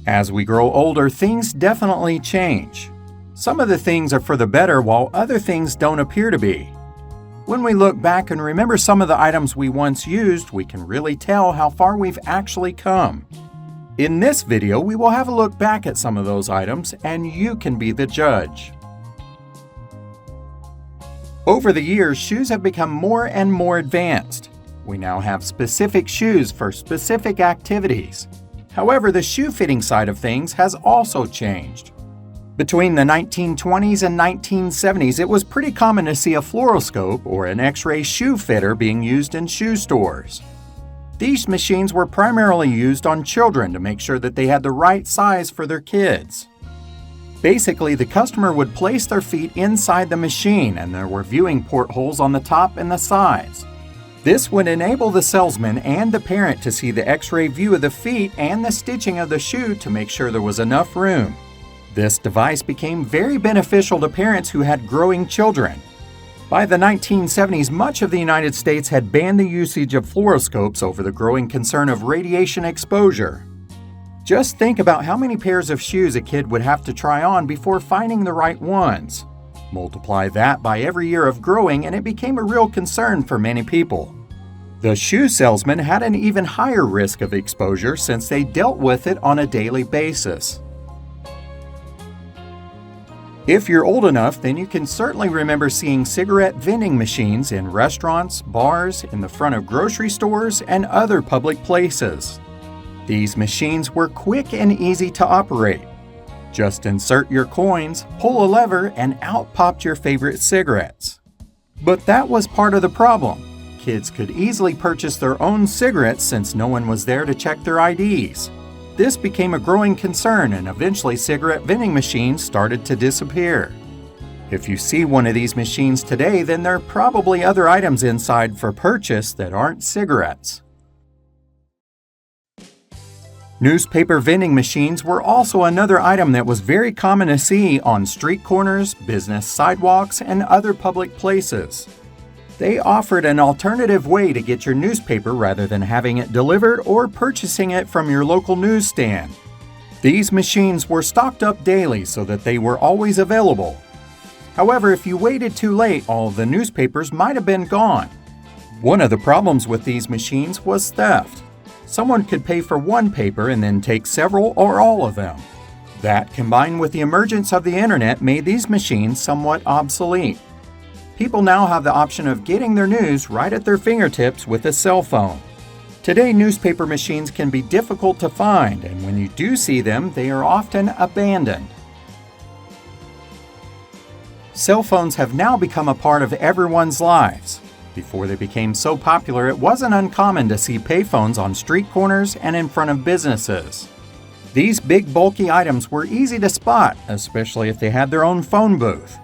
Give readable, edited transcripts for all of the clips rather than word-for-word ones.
As we grow older, things definitely change. Some of the things are for the better while other things don't appear to be. When we look back and remember some of the items we once used, we can really tell how far we've actually come. In this video, we will have a look back at some of those items, and you can be the judge. Over the years, shoes have become more and more advanced. We now have specific shoes for specific activities. However, the shoe fitting side of things has also changed. Between the 1920s and 1970s, it was pretty common to see a fluoroscope or an X-ray shoe fitter being used in shoe stores. These machines were primarily used on children to make sure that they had the right size for their kids. Basically, the customer would place their feet inside the machine and there were viewing portholes on the top and the sides. This would enable the salesman and the parent to see the X-ray view of the feet and the stitching of the shoe to make sure there was enough room. This device became very beneficial to parents who had growing children. By the 1970s, much of the United States had banned the usage of fluoroscopes over the growing concern of radiation exposure. Just think about how many pairs of shoes a kid would have to try on before finding the right ones. Multiply that by every year of growing and it became a real concern for many people. The shoe salesman had an even higher risk of exposure since they dealt with it on a daily basis. If you're old enough, then you can certainly remember seeing cigarette vending machines in restaurants, bars, in the front of grocery stores, and other public places. These machines were quick and easy to operate. Just insert your coins, pull a lever, and out popped your favorite cigarettes. But that was part of the problem. Kids could easily purchase their own cigarettes since no one was there to check their IDs. This became a growing concern and eventually cigarette vending machines started to disappear. If you see one of these machines today, then there are probably other items inside for purchase that aren't cigarettes. Newspaper vending machines were also another item that was very common to see on street corners, business sidewalks, and other public places. They offered an alternative way to get your newspaper rather than having it delivered or purchasing it from your local newsstand. These machines were stocked up daily so that they were always available. However, if you waited too late, all of the newspapers might have been gone. One of the problems with these machines was theft. Someone could pay for one paper and then take several or all of them. That, combined with the emergence of the internet, made these machines somewhat obsolete. People now have the option of getting their news right at their fingertips with a cell phone. Today, newspaper machines can be difficult to find, and when you do see them, they are often abandoned. Cell phones have now become a part of everyone's lives. Before they became so popular, it wasn't uncommon to see payphones on street corners and in front of businesses. These big, bulky items were easy to spot, especially if they had their own phone booth.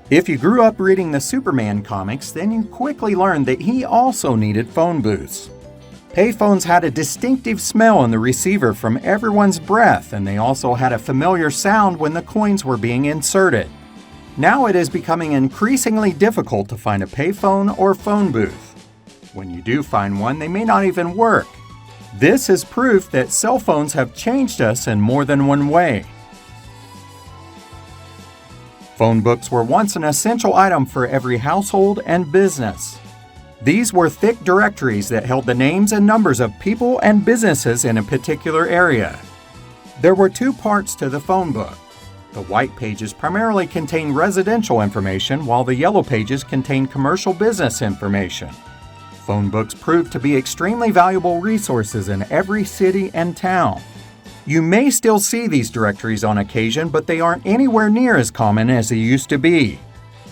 If you grew up reading the Superman comics, then you quickly learned that he also needed phone booths. Payphones had a distinctive smell in the receiver from everyone's breath, and they also had a familiar sound when the coins were being inserted. Now it is becoming increasingly difficult to find a payphone or phone booth. When you do find one, they may not even work. This is proof that cell phones have changed us in more than one way. Phone books were once an essential item for every household and business. These were thick directories that held the names and numbers of people and businesses in a particular area. There were two parts to the phone book. The white pages primarily contain residential information, while the yellow pages contain commercial business information. Phone books proved to be extremely valuable resources in every city and town. You may still see these directories on occasion, but they aren't anywhere near as common as they used to be.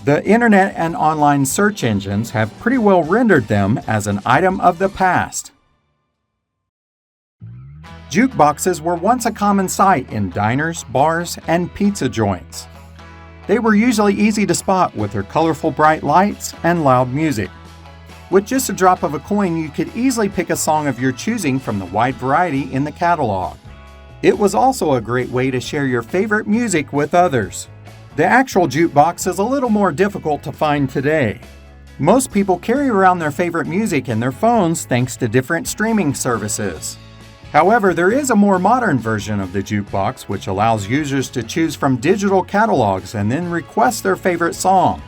The internet and online search engines have pretty well rendered them as an item of the past. Jukeboxes were once a common sight in diners, bars, and pizza joints. They were usually easy to spot with their colorful bright lights and loud music. With just a drop of a coin, you could easily pick a song of your choosing from the wide variety in the catalog. It was also a great way to share your favorite music with others. The actual jukebox is a little more difficult to find today. Most people carry around their favorite music in their phones thanks to different streaming services. However, there is a more modern version of the jukebox which allows users to choose from digital catalogs and then request their favorite song.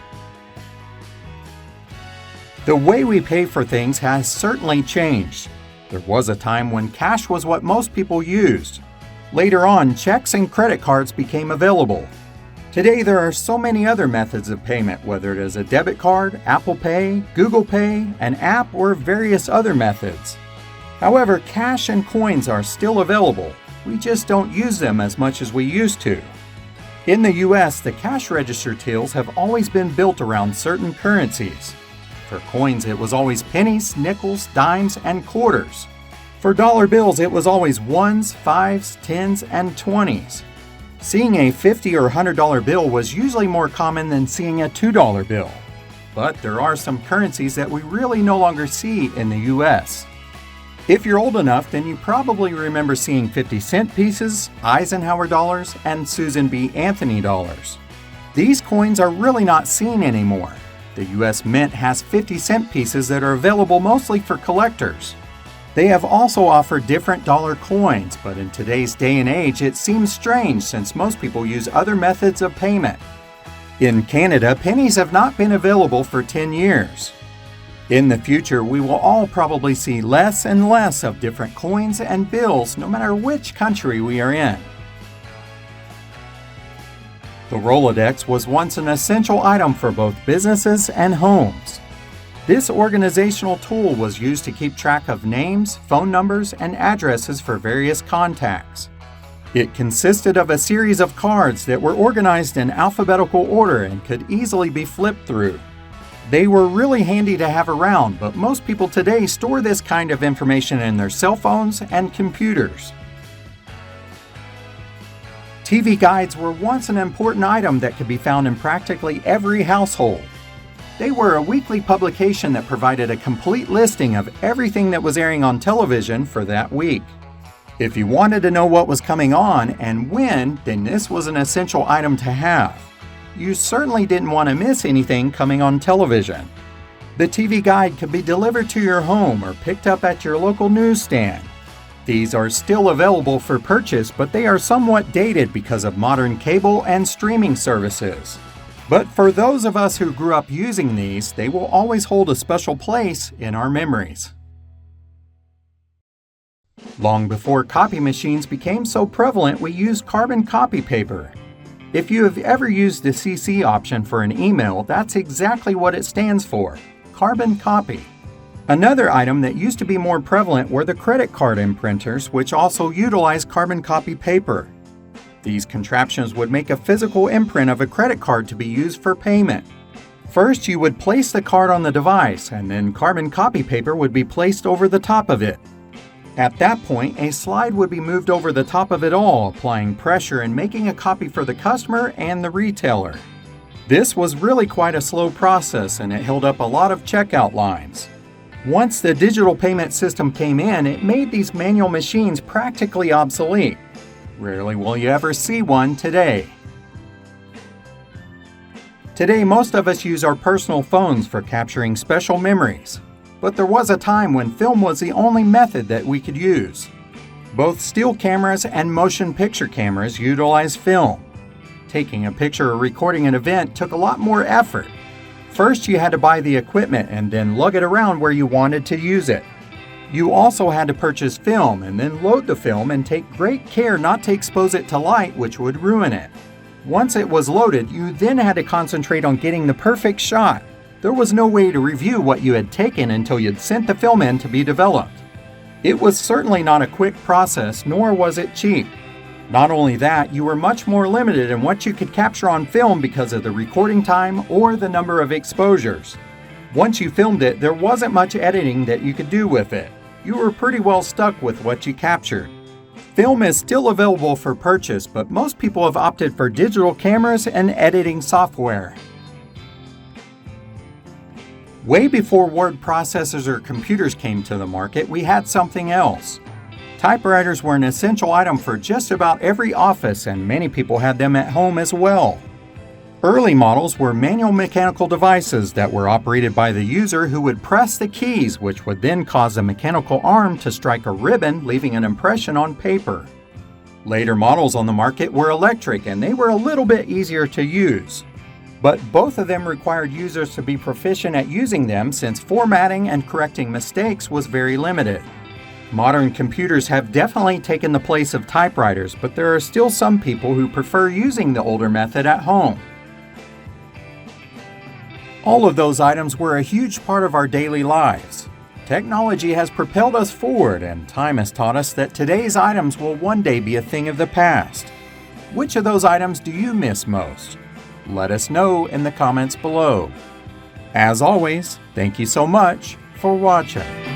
The way we pay for things has certainly changed. There was a time when cash was what most people used. Later on, checks and credit cards became available. Today, there are so many other methods of payment, whether it is a debit card, Apple Pay, Google Pay, an app, or various other methods. However, cash and coins are still available. We just don't use them as much as we used to. In the US, the cash register tills have always been built around certain currencies. For coins, it was always pennies, nickels, dimes, and quarters. For dollar bills, it was always ones, fives, tens, and 20s. Seeing a $50 or $100 bill was usually more common than seeing a $2 bill. But there are some currencies that we really no longer see in the US. If you're old enough, then you probably remember seeing 50-cent pieces, Eisenhower dollars, and Susan B. Anthony dollars. These coins are really not seen anymore. The US Mint has 50-cent pieces that are available mostly for collectors. They have also offered different dollar coins, but in today's day and age, it seems strange since most people use other methods of payment. In Canada, pennies have not been available for 10 years. In the future, we will all probably see less and less of different coins and bills no matter which country we are in. The Rolodex was once an essential item for both businesses and homes. This organizational tool was used to keep track of names, phone numbers, and addresses for various contacts. It consisted of a series of cards that were organized in alphabetical order and could easily be flipped through. They were really handy to have around, but most people today store this kind of information in their cell phones and computers. TV guides were once an important item that could be found in practically every household. They were a weekly publication that provided a complete listing of everything that was airing on television for that week. If you wanted to know what was coming on and when, then this was an essential item to have. You certainly didn't want to miss anything coming on television. The TV guide could be delivered to your home or picked up at your local newsstand. These are still available for purchase, but they are somewhat dated because of modern cable and streaming services. But for those of us who grew up using these, they will always hold a special place in our memories. Long before copy machines became so prevalent, we used carbon copy paper. If you have ever used the CC option for an email, that's exactly what it stands for, carbon copy. Another item that used to be more prevalent were the credit card imprinters, which also utilize carbon copy paper. These contraptions would make a physical imprint of a credit card to be used for payment. First, you would place the card on the device, and then carbon copy paper would be placed over the top of it. At that point, a slide would be moved over the top of it all, applying pressure and making a copy for the customer and the retailer. This was really quite a slow process, and it held up a lot of checkout lines. Once the digital payment system came in, it made these manual machines practically obsolete. Rarely will you ever see one today. Today, most of us use our personal phones for capturing special memories. But there was a time when film was the only method that we could use. Both still cameras and motion picture cameras utilize film. Taking a picture or recording an event took a lot more effort. First, you had to buy the equipment and then lug it around where you wanted to use it. You also had to purchase film and then load the film and take great care not to expose it to light, which would ruin it. Once it was loaded, you then had to concentrate on getting the perfect shot. There was no way to review what you had taken until you'd sent the film in to be developed. It was certainly not a quick process, nor was it cheap. Not only that, you were much more limited in what you could capture on film because of the recording time or the number of exposures. Once you filmed it, there wasn't much editing that you could do with it. You were pretty well stuck with what you captured. Film is still available for purchase, but most people have opted for digital cameras and editing software. Way before word processors or computers came to the market, we had something else. Typewriters were an essential item for just about every office, and many people had them at home as well. Early models were manual mechanical devices that were operated by the user who would press the keys, which would then cause a mechanical arm to strike a ribbon, leaving an impression on paper. Later models on the market were electric, and they were a little bit easier to use. But both of them required users to be proficient at using them, since formatting and correcting mistakes was very limited. Modern computers have definitely taken the place of typewriters, but there are still some people who prefer using the older method at home. All of those items were a huge part of our daily lives. Technology has propelled us forward, and time has taught us that today's items will one day be a thing of the past. Which of those items do you miss most? Let us know in the comments below. As always, thank you so much for watching.